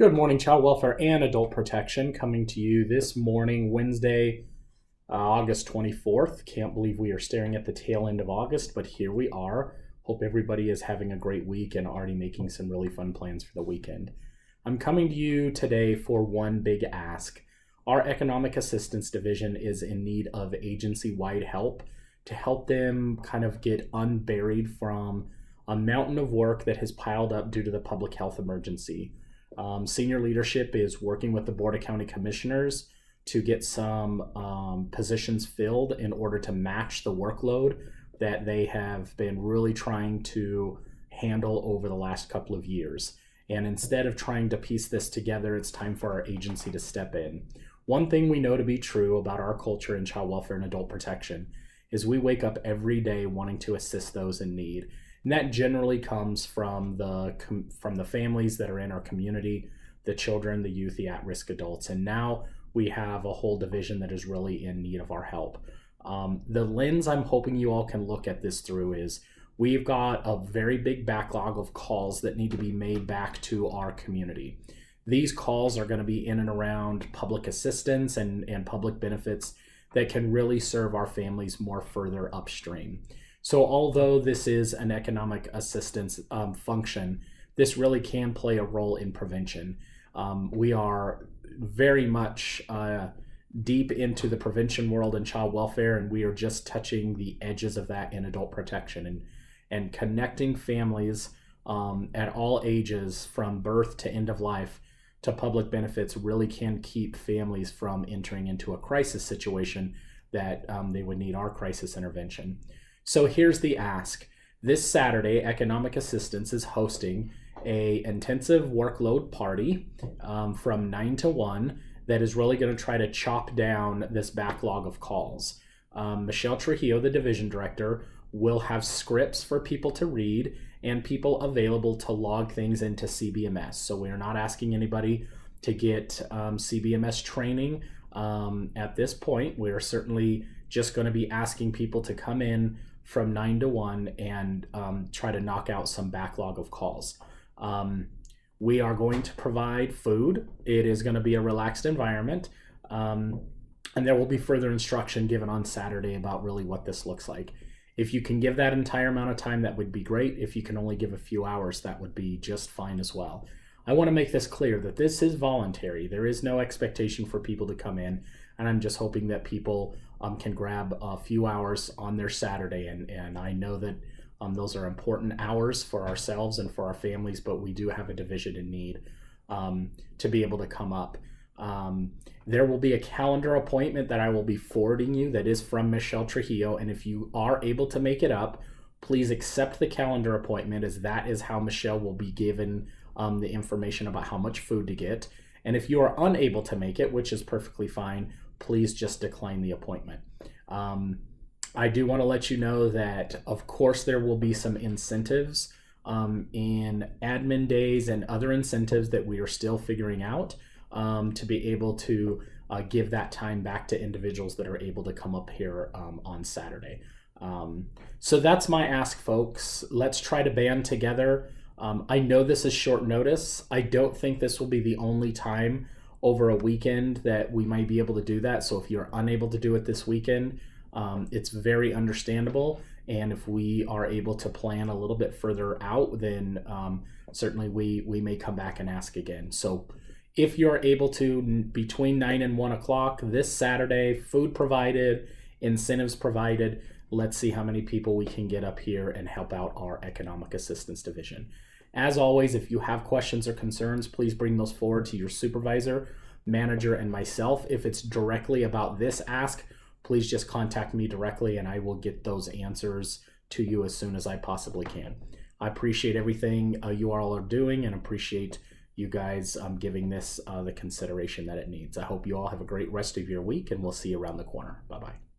Good morning, Child Welfare and Adult Protection coming to you this morning, Wednesday, August 24th. Can't believe we are staring at the tail end of August, but here we are. Hope everybody is having a great week and already making some really fun plans for the weekend. I'm coming to you today for one big ask. Our Economic Assistance Division is in need of agency-wide help to help them kind of get unburied from a mountain of work that has piled up due to the public health emergency. Senior leadership is working with the Board of County Commissioners to get some positions filled in order to match the workload that they have been really trying to handle over the last couple of years. And instead of trying to piece this together, it's time for our agency to step in. One thing we know to be true about our culture in child welfare and adult protection is we wake up every day wanting to assist those in need. And that generally comes from the families that are in our community, the children, the youth, the at-risk adults. And now we have a whole division that is really in need of our help. The lens I'm hoping you all can look at this through is we've got a very big backlog of calls that need to be made back to our community. These calls are going to be in and around public assistance and public benefits that can really serve our families more further upstream. So although this is an economic assistance function, this really can play a role in prevention. We are very much deep into the prevention world in child welfare, and we are just touching the edges of that in adult protection and connecting families at all ages from birth to end of life to public benefits really can keep families from entering into a crisis situation that they would need our crisis intervention. So here's the ask. This Saturday, Economic Assistance is hosting a intensive workload party from 9 to 1 that is really going to try to chop down this backlog of calls. Michelle Trujillo, the division director, will have scripts for people to read and people available to log things into CBMS. So we are not asking anybody to get CBMS training at this point. We are certainly just going to be asking people to come in from 9 to 1 and try to knock out some backlog of calls. We are going to provide food. It is going to be a relaxed environment. And there will be further instruction given on Saturday about really what this looks like. If you can give that entire amount of time, that would be great. If you can only give a few hours, that would be just fine as well. I want to make this clear that this is voluntary. There is no expectation for people to come in, and I'm just hoping that people can grab a few hours on their Saturday. And I know that those are important hours for ourselves and for our families, but we do have a division in need to be able to come up. There will be a calendar appointment that I will be forwarding you that is from Michelle Trujillo, and if you are able to make it up, please accept the calendar appointment, as that is how Michelle will be given the information about how much food to get. And if you are unable to make it, which is perfectly fine, please just decline the appointment. I do want to let you know that, of course, there will be some incentives in admin days and other incentives that we are still figuring out to be able to give that time back to individuals that are able to come up here on Saturday. So that's my ask, folks. Let's try to band together. I know this is short notice. I don't think this will be the only time over a weekend that we might be able to do that. So if you're unable to do it this weekend, it's very understandable. And if we are able to plan a little bit further out, then certainly we may come back and ask again. So if you're able to, between 9 and 1 o'clock this Saturday, food provided, incentives provided, let's see how many people we can get up here and help out our Economic Assistance Division. As always, if you have questions or concerns, please bring those forward to your supervisor, manager, and myself. If it's directly about this ask, please just contact me directly and I will get those answers to you as soon as I possibly can. I appreciate everything you all are doing and appreciate you guys giving this the consideration that it needs. I hope you all have a great rest of your week, and we'll see you around the corner. Bye-bye.